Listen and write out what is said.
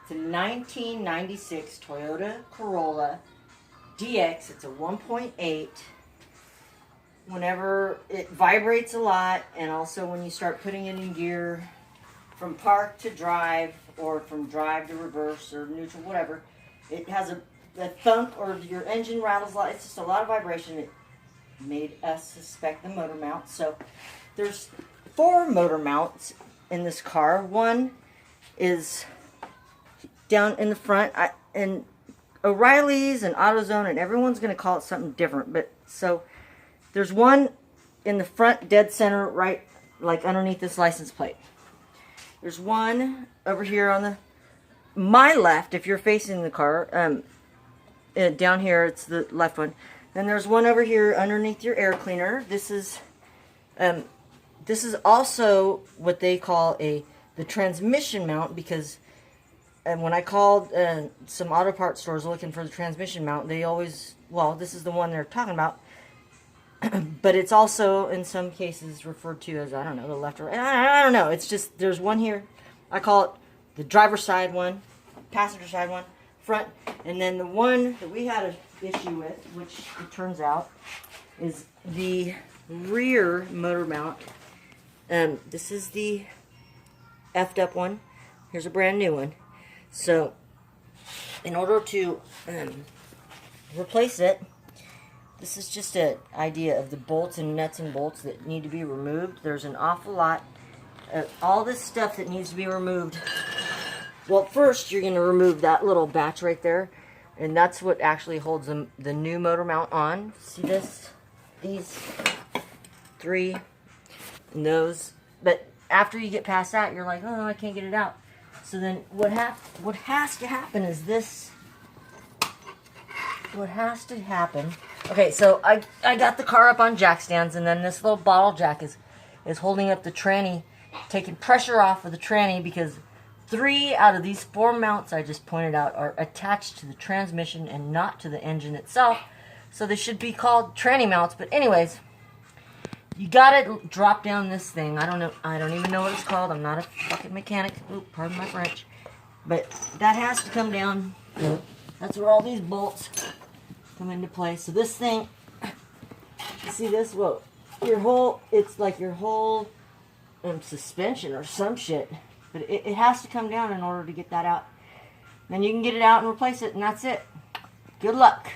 It's a 1996 Toyota Corolla DX. It's a 1.8. Whenever it vibrates a lot, and also when you start putting it in gear from park to drive, or from drive to reverse or neutral, whatever, it has a thunk, or your engine rattles a lot. It's just a lot of vibration. It made us suspect the motor mount. So there's 4 motor mounts in this car. One is down in the front, and O'Reilly's and AutoZone and everyone's going to call it something different, but so there's one in the front dead center, right, like underneath this license plate. There's one over here on my left, if you're facing the car. Down here, it's the left one. Then there's one over here underneath your air cleaner. This is also what they call the transmission mount, because when I called some auto parts stores looking for the transmission mount, they always, well, this is the one they're talking about. But it's also, in some cases, referred to as, I don't know, the left or right. I don't know. It's just, there's one here. I call it the driver's side one, passenger side one, front. And then the one that we had an issue with, which it turns out, is the rear motor mount. This is the effed up one. Here's a brand new one. So, in order to replace it, this is just an idea of the bolts and nuts and bolts that need to be removed. There's an awful lot of all this stuff that needs to be removed. Well, first you're going to remove that little batch right there, and that's what actually holds the new motor mount on. See this? These 3 and those. But after you get past that, you're like, oh, I can't get it out. So then what has to happen is this. What has to happen... Okay, so I got the car up on jack stands, and then this little bottle jack is holding up the tranny, taking pressure off of the tranny, because 3 out of these 4 mounts I just pointed out are attached to the transmission and not to the engine itself. So they should be called tranny mounts. But anyways, you gotta drop down this thing. I don't know. I don't even know what it's called. I'm not a fucking mechanic. Oop, pardon my French. But that has to come down. That's where all these bolts come into play. So this thing, you see this? Well, it's like your whole suspension or some shit. But it has to come down in order to get that out. Then you can get it out and replace it, and that's it. Good luck.